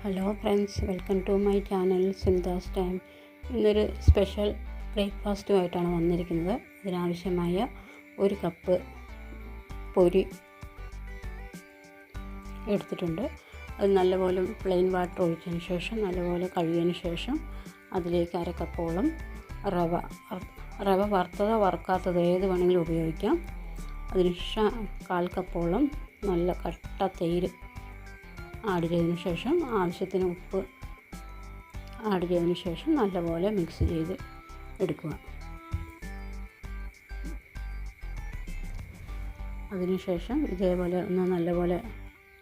Hello friends, welcome to my channel Sunitha's time. ഇന്നൊരു special ബ്രേക്ക്ഫാസ്റ്റുമായിട്ടാണ് വന്നിരിക്കുന്നത്. ഇതിനാവശ്യമായ 1 കപ്പ് പൊരി എടുത്തിട്ടുണ്ട്. അത് നല്ലപോലെ പ്ലെയിൻ വാട്ടർ ഒഴിച്ചതിന് ശേഷം നല്ലപോലെ കഴുകിയതിന് ശേഷം അതിലേക്ക് 1/2 കപ്പോളം റവ വറുത്തതോ വറുക്കാത്തതോ ഏത് വേണമെങ്കിലും ഉപയോഗിക്കാം. അതിനുശേഷം 1/4 കപ്പോളം നല്ല കട്ട തൈര് ആഡ് ചെയ്തതിന് ശേഷം ആവശ്യത്തിന് ഉപ്പ് ആഡ് ചെയ്തതിന് ശേഷം നല്ലപോലെ മിക്സ് ചെയ്ത് എടുക്കുക. അതിനുശേഷം ഇതേപോലെ ഒന്ന് നല്ലപോലെ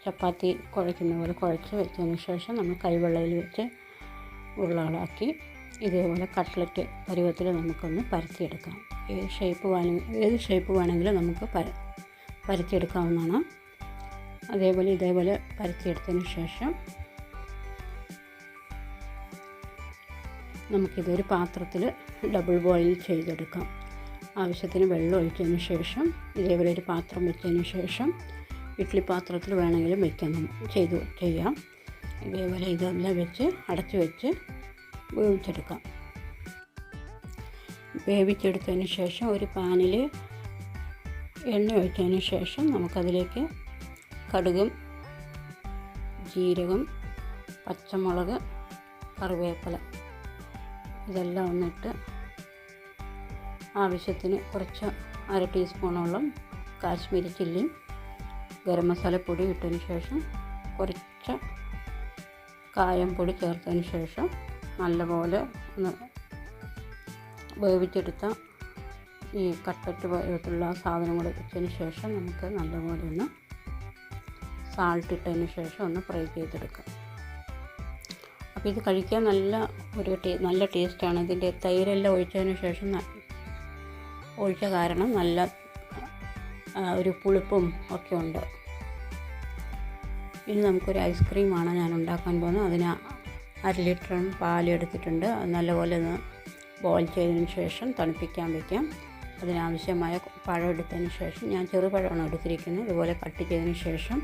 ചപ്പാത്തി കുഴയ്ക്കുന്ന പോലെ കുഴച്ച് വെച്ചതിന് ശേഷം നമ്മൾ കൈവെള്ളയിൽ വെച്ച് ഉരുളകളാക്കി ഇതേപോലെ കട്ട്ലറ്റ് പരുവത്തിൽ നമുക്കൊന്ന് പരത്തിയെടുക്കാം. ഏത് ഷേപ്പ് വേണമെങ്കിലും നമുക്ക് പരത്തിയെടുക്കാവുന്നതാണ്. ഇതേപോലെ പരത്തിയെടുത്തതിന് ശേഷം നമുക്കിതൊരു പാത്രത്തിൽ ഡബിൾ ബോയിൽ ചെയ്തെടുക്കാം. ആവശ്യത്തിന് വെള്ളം ഒഴിച്ചതിന് ശേഷം ഇതേപോലെ ഒരു പാത്രം വെച്ചതിന് ശേഷം ഇഡ്ഡലി പാത്രത്തിൽ വേണമെങ്കിലും ചെയ്യാം. ഇതേപോലെ ഇതെല്ലാം വെച്ച് അടച്ചു വെച്ച് വേവിച്ചെടുക്കാം. വേവിച്ചെടുത്തതിന് ശേഷം ഒരു പാനിൽ എണ്ണ ഒഴിച്ചതിന് ശേഷം നമുക്കതിലേക്ക് കടുകും ജീരകം, പച്ചമുളക്, കറിവേപ്പില ഇതെല്ലാം ഒന്നിട്ട് ആവശ്യത്തിന് കുറച്ച് 1/2 ടീസ്പൂണോളം കാശ്മീരി ചില്ലിയും ഗരം മസാലപ്പൊടി ഇട്ടതിന് ശേഷം കുറച്ച് കായംപൊടി ചേർത്തതിന് ശേഷം നല്ലപോലെ ഒന്ന് വേവിച്ചെടുത്ത ഈ കട്ട്ലറ്റ് പോലുള്ള സാധനങ്ങൾ വെച്ചതിന് ശേഷം നമുക്ക് നല്ലപോലെ ഒന്ന് സാൾട്ട് ഇട്ടതിന് ശേഷം ഒന്ന് ഫ്രൈ ചെയ്തെടുക്കാം. അപ്പോൾ ഇത് കഴിക്കാൻ നല്ല ടേസ്റ്റാണ്. ഇതിൻ്റെ തൈരെല്ലാം ഒഴിച്ചതിന് ശേഷം ഒഴിച്ച കാരണം നല്ല ഒരു പുളിപ്പും ഒക്കെ ഉണ്ട്. ഇനി നമുക്കൊരു ഐസ്ക്രീമാണ് ഞാൻ ഉണ്ടാക്കാൻ പോകുന്നത്. അതിന് 1/2 ലിറ്റർ പാൽ എടുത്തിട്ടുണ്ട്. അത് നല്ലപോലെ ഒന്ന് ബോയിൽ ചെയ്തതിന് ശേഷം തണുപ്പിക്കാൻ വയ്ക്കാം. അതിനാവശ്യമായ പഴം എടുത്തതിന് ശേഷം ഞാൻ ചെറുപഴമാണ് എടുത്തിരിക്കുന്നത്. ഇതുപോലെ കട്ട് ചെയ്തതിന് ശേഷം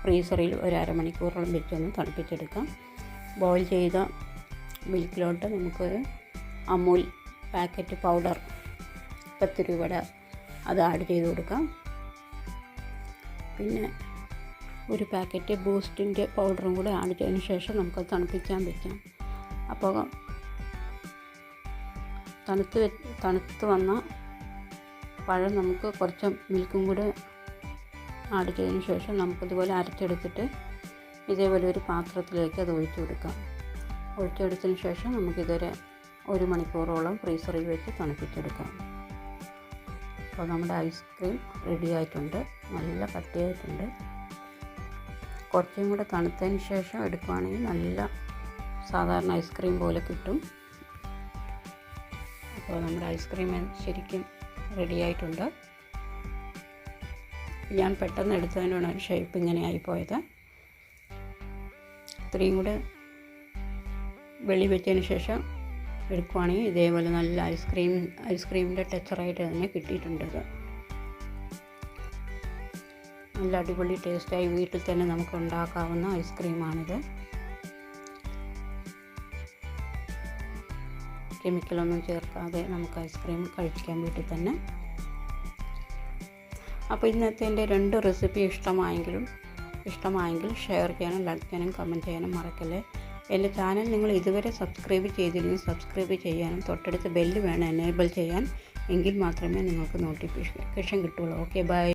ഫ്രീസറിൽ ഒരു 1/2 മണിക്കൂറോളം വെച്ചൊന്ന് തണുപ്പിച്ചെടുക്കാം. ബോയിൽ ചെയ്ത മിൽക്കിലോട്ട് നമുക്കൊരു അമൂൽ പാക്കറ്റ് പൗഡർ 10 രൂപയുടെ അത് ആഡ് ചെയ്ത് കൊടുക്കാം. പിന്നെ ഒരു പാക്കറ്റ് ബൂസ്റ്റിൻ്റെ പൗഡറും കൂടെ ആഡ് ചെയ്തതിന് ശേഷം നമുക്കത് തണുപ്പിക്കാൻ വയ്ക്കാം. അപ്പോൾ തണുത്ത് വന്ന പഴം നമുക്ക് കുറച്ച് മിൽക്കും കൂടെ ആഡ് ചെയ്തതിന് ശേഷം നമുക്കിതുപോലെ അരച്ചെടുത്തിട്ട് ഇതേപോലെ ഒരു പാത്രത്തിലേക്ക് അത് ഒഴിച്ചു കൊടുക്കാം. ഒഴിച്ചെടുത്തതിന് ശേഷം നമുക്കിതൊരു 1 മണിക്കൂറോളം ഫ്രീസറിൽ വെച്ച് തണുപ്പിച്ചെടുക്കാം. അപ്പോൾ നമ്മുടെ ഐസ്ക്രീം റെഡി ആയിട്ടുണ്ട്. നല്ല കട്ടിയായിട്ടുണ്ട്. കുറച്ചും കൂടെ തണുത്തതിന് ശേഷം എടുക്കുകയാണെങ്കിൽ നല്ല സാധാരണ ഐസ്ക്രീം പോലെ കിട്ടും. അപ്പോൾ നമ്മുടെ ഐസ്ക്രീം ശരിക്കും റെഡി ആയിട്ടുണ്ട്. ഞാൻ പെട്ടെന്ന് എടുത്തതിനാണ് ഷേപ്പ് ഇങ്ങനെ ആയിപ്പോയത്. ഇത്രയും കൂടെ വെളി വെച്ചതിന് ശേഷം എടുക്കുകയാണെങ്കിൽ ഇതേപോലെ നല്ല ഐസ്ക്രീമിൻ്റെ ടെക്സ്ചറായിട്ട് തന്നെ കിട്ടിയിട്ടുണ്ട്. നല്ല അടിപൊളി ടേസ്റ്റായി വീട്ടിൽ തന്നെ നമുക്ക് ഉണ്ടാക്കാവുന്ന ഐസ്ക്രീമാണിത്. കെമിക്കലൊന്നും ചേർക്കാതെ നമുക്ക് ഐസ്ക്രീം കഴിക്കാൻ വീട്ടിൽ തന്നെ. അപ്പോൾ ഇന്നത്തെ എൻ്റെ 2 റെസിപ്പി ഇഷ്ടമായെങ്കിൽ ഷെയർ ചെയ്യാനും ലൈക്ക് ചെയ്യാനും കമൻറ്റ് ചെയ്യാനും മറക്കല്ലേ. എൻ്റെ ചാനൽ നിങ്ങൾ ഇതുവരെ സബ്സ്ക്രൈബ് ചെയ്തില്ലെങ്കിൽ സബ്സ്ക്രൈബ് ചെയ്യാനും തൊട്ടടുത്ത് ബെല്ല് വേണം എനേബിൾ ചെയ്യാൻ. എങ്കിൽ മാത്രമേ നിങ്ങൾക്ക് നോട്ടിഫിക്കേഷൻ കിട്ടുള്ളൂ. Okay, by.